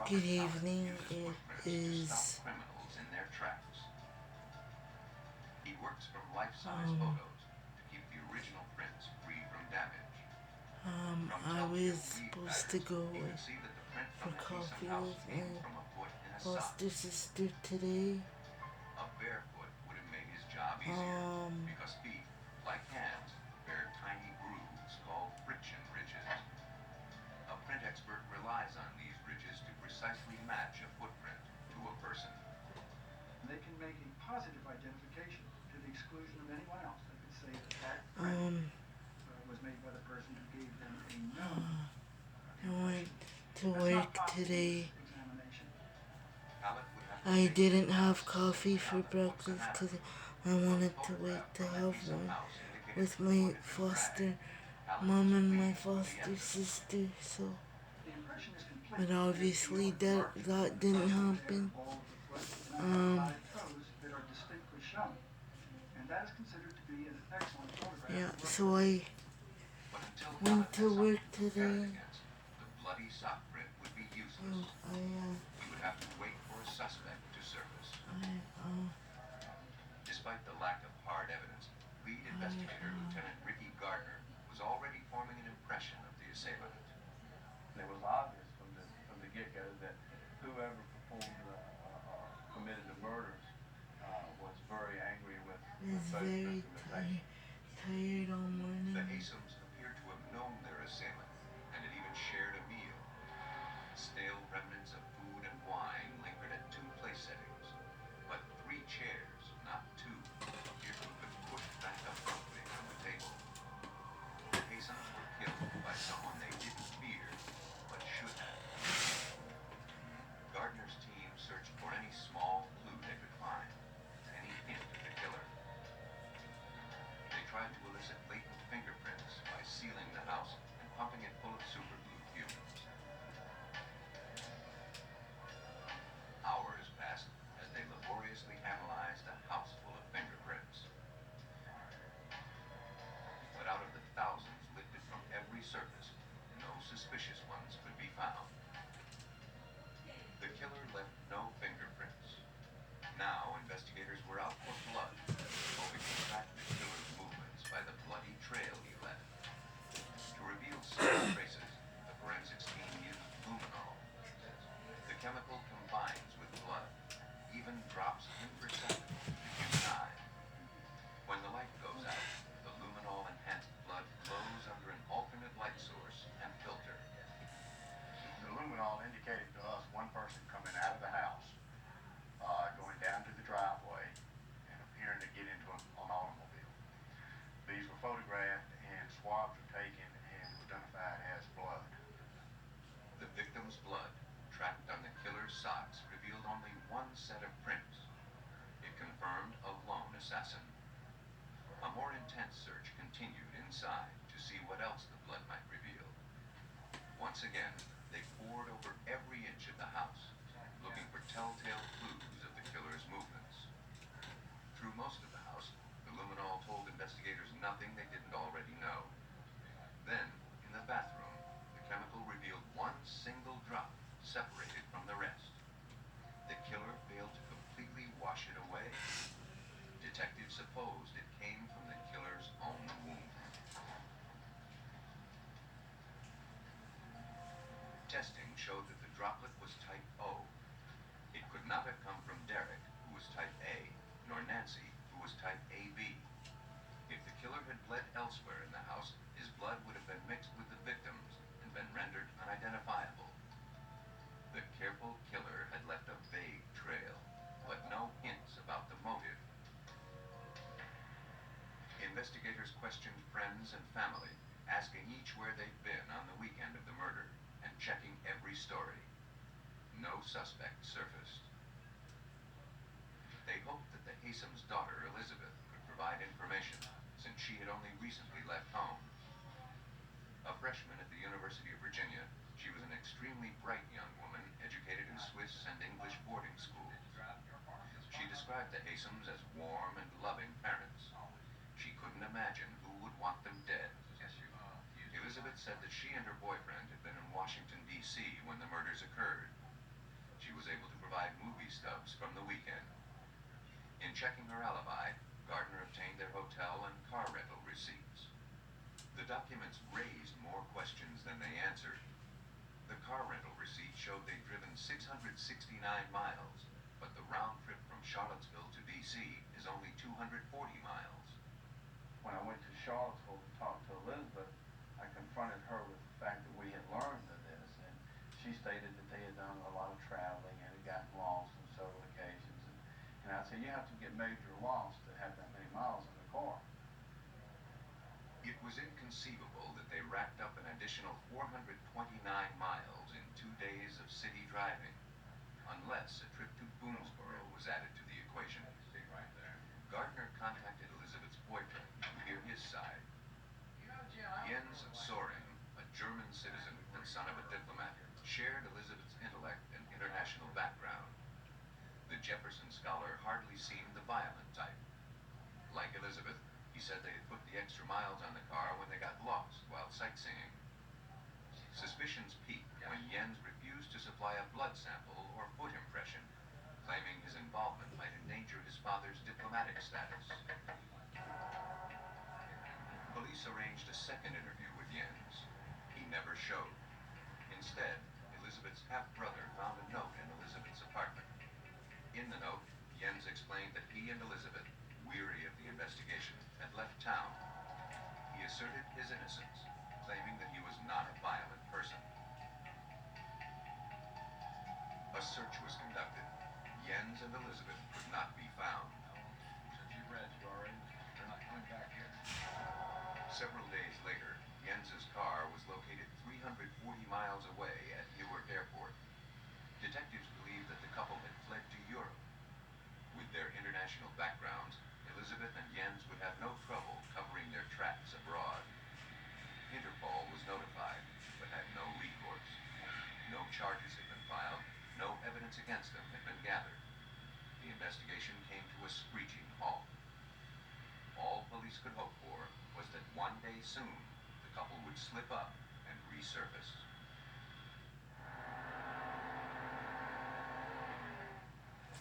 Good Robert Allen evening. uses It footprints to stop is criminals in their tracks. He works from life-size um photos to keep the original prints free from damage. From I was telltale weed supposed to patterns, go he could see that the print for from the Haysom coffee house with came my from a foot in a sock. foster sister today. A bare foot would have made his job easier Um because feet, like hands, bear tiny grooves called friction ridges. A print expert relies on these ridges to precisely match a footprint to a person. They can make a positive identification to the exclusion of anyone else. They could say that that print um was made by the person who gave them a known I went impression. to That's not work possible in this today. examination. Pallet would have to I face the didn't have analysis of coffee the for comic book's breakfast because anatomy. I Though the wanted to wait photograph to from the have Haysom one house indicated with that the foot my had been foster dragged. Pallet was mom and my pleased with the foster evidence. sister. So, The impression is complete. but You can see obviously all of the that markings on that the didn't toe and there, the happen. ball of the foot, and Um identify toes that are distinctly shown. And that is considered to be an excellent photograph yeah. of So reference. I But until went Pallet had to work something to compare it today. against, the bloody sock print would be Oh, useless. I He would have to wait for a suspect to surface. I Despite the lack of hard evidence, lead investigator Lieutenant Ricky Gardner was already forming an impression of the assailant. It was obvious from the get-go that whoever committed the murders was very angry with was social very victimization. tired all The morning. Haysoms appeared to have known their assailant and had even shared a meal. Stale remnants of food and wine lingered at two place settings, but three chairs, not two, appeared to have been pushed back abruptly from the table. The Haysoms were killed by someone they didn't fear, but should have. Gardner's team searched for any small clue they could find, any hint of the killer. They tried to elicit latent fingerprints by sealing the house and pumping it full of superglue fumes. Hours passed as they laboriously analyzed a house full of fingerprints. But out of the thousands lifted from every surface, no suspicious ones could be found. The killer left no fingerprints. Now investigators were out for blood, hoping to track the killer's movements by the bloody trail he left. To reveal subtle traces, the forensics team used luminol. The chemical combines with blood, even drops imperceptible to the human eye. When the light goes out, the luminol-enhanced blood glows under an alternate light source and filter. The luminol indicated to us one person coming out of the house, going down to the driveway, and appearing to get into an automobile. These were photographed and swabs were taken and identified as blood. The victim's blood, tracked on the killer's socks, revealed only one set of prints. It confirmed a lone assassin. A more intense search continued inside to see what else the blood might reveal. Once again, they pored over every inch of the house, looking for telltale clues of the killer's movements. Through most of the house, the luminol told investigators nothing they didn't already know. Then, in the bathroom, the chemical revealed one single drop separated from the rest. The killer failed to completely wash it away. Detectives supposed it came from the killer's own womb. Testing showed that the droplet was type O. It could not have come from Derek, who was type A, nor Nancy, who was type AB. If the killer had bled elsewhere in the house, his blood would have been mixed with the victim's and been rendered unidentifiable. The careful killer had left a vague trail, but no hints about the motive. Investigators questioned friends and family, asking each where they'd been on the weekend of the murder, and checking every story. No suspect surfaced. They hoped that the Haysom's daughter, Elizabeth, could provide information, since she had only recently left home. A freshman at the University of Virginia, she was an extremely bright young woman educated in Swiss and English boarding schools. She described the Haysoms as warm and loving parents. She couldn't imagine who would want them dead. Elizabeth said that she and her boyfriend had been in Washington, D.C. when the murders occurred. utility stubs from the weekend. In checking her alibi, Gardner obtained their hotel and car rental receipts. The documents raised more questions than they answered. The car rental receipt showed they'd driven 669 miles, but the round trip from Charlottesville to D.C. is only 240 miles. When I went to Charlottesville to talk to Elizabeth, I confronted her with the fact that we had learned of this, and she stated that they had done a lot of traveling and had gotten lost on several occasions. And I said, you have to get major loss to have that many miles in the car. It was inconceivable that they racked up an additional 429 miles in 2 days of city driving, unless a trip to Boonesboro was added to the equation. Right there. Gardner contacted Elizabeth's boyfriend to hear his side. Jens Soring, a German citizen and son of a diplomat, shared Elizabeth's intellect and international background. The Jefferson scholar hardly seemed the violent type. Like Elizabeth, he said they had put the extra miles on the car when they got lost while sightseeing. Suspicions peaked when Jens refused to supply a blood sample or foot impression, claiming his involvement might endanger his father's diplomatic status. Police arranged a second interview with Jens. He never showed. Instead, Elizabeth's half-brother found a note in Elizabeth's apartment. In the note, Jens explained that he and Elizabeth, weary of the investigation, had left town. He asserted his innocence, claiming that he was not a violent person. A search was conducted. Jens and Elizabeth could not be found. Since you read, you already, they're not coming back here. Several days later, Jens's car was located 340 miles away at Newark Airport. Detectives believed that the couple had fled to Europe. With their international backgrounds, Elizabeth and Jens would have no trouble covering their tracks abroad. Interpol was notified, but had no recourse. No charges had been filed, no evidence against them had been gathered. The investigation came to a screeching halt. All police could hope for was that one day soon, the couple would slip up and resurface.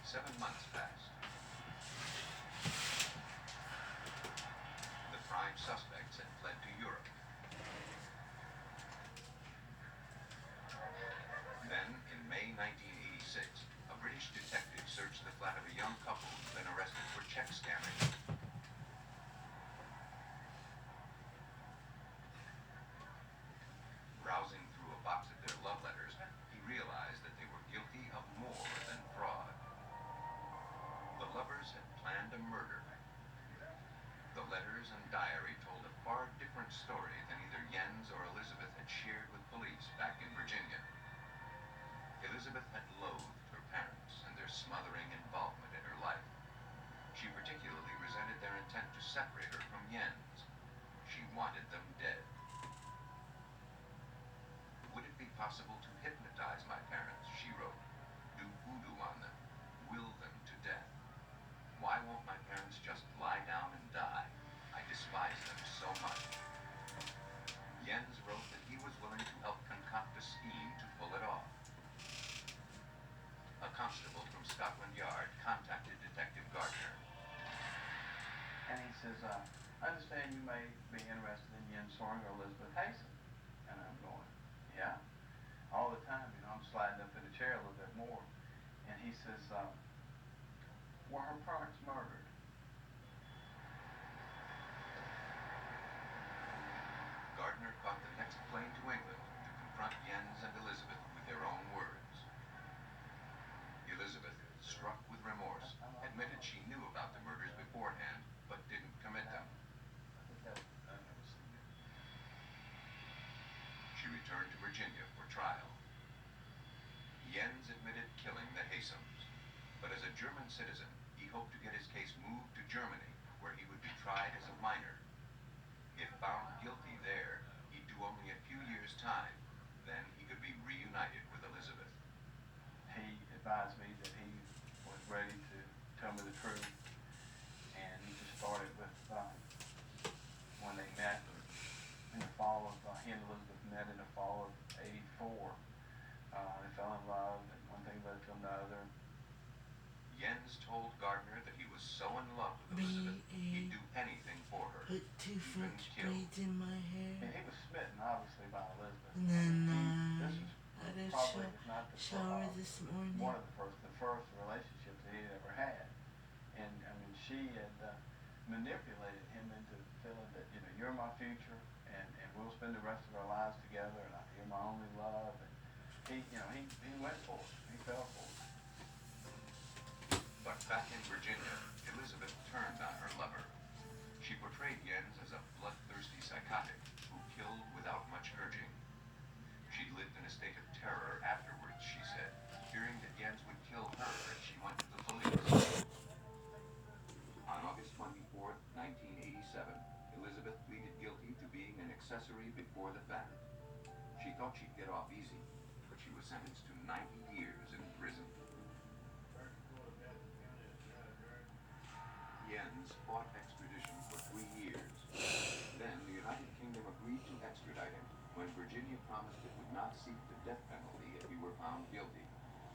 Seven months passed. The prime suspects had fled to Europe. Then, in May 1986, a British detective searched the flat of a young couple who'd been arrested for check scamming. Browsing through a box of their love letters, he realized that they were guilty of more than fraud. The lovers had planned a murder. The letters and diary told a far different story than either Jens or Elizabeth had shared with police back in Virginia. Elizabeth had loathed her parents and their smothering involvement in her life. She particularly resented their intent to separate her from Jens. She wanted them dead. Would it be possible to hypnotize my parents, she wrote, do voodoo on them, will them to death? Why won't my parents just lie down and die? I despise them so much. Jens wrote that he was willing to help concoct a scheme to pull it off. A constable from Scotland Yard contacted Detective Gardner. And he says, I understand you may be interested in Jens Soring or Elizabeth Haysom. And I'm going, yeah. All the time, I'm sliding up in the chair a little bit more. And he says, were her parents murdered? Gardner caught the next plane to England to confront Jens and Elizabeth with their own words. Elizabeth, struck with remorse, admitted she knew about the murders beforehand, but didn't commit them. She returned to Virginia for trial. Jens admitted killing the Haysoms, but as a German citizen, he hoped to get his case moved to Germany, where he would be tried as a minor. If found guilty there, he'd do only a few years' time. Then he could be reunited with Elizabeth. He advised me that he was ready to tell me the truth. And he just started with when they met in the fall of, he and Elizabeth met in the fall of '84. They fell in love, and one thing led to another. Jens told Gardner that he was so in love with Elizabeth, he'd do anything for her. Put two Even French kill. braids in my And hair. he was smitten, obviously, by Elizabeth. And then This is I had a probably, if not the shower first, this morning. one of the first relationships that he had ever had. And I mean, she had manipulated him into feeling that, you know, you're my future, and we'll spend the rest of our lives together, and you're my only love. And he, you know, he went for it. He fell for it. But back in Virginia, Elizabeth turned on her lover. She portrayed Jens as a bloodthirsty psychotic who killed without much urging. She lived in a state of terror afterwards, she said, fearing that Jens would kill her if she went to the police. On August 24th, 1987, Elizabeth pleaded guilty to being an accessory before the fact. She thought she'd get off easy, but she was sentenced to 90 years in prison. Jens fought extradition for 3 years. Then the United Kingdom agreed to extradite him when Virginia promised it would not seek the death penalty if he were found guilty.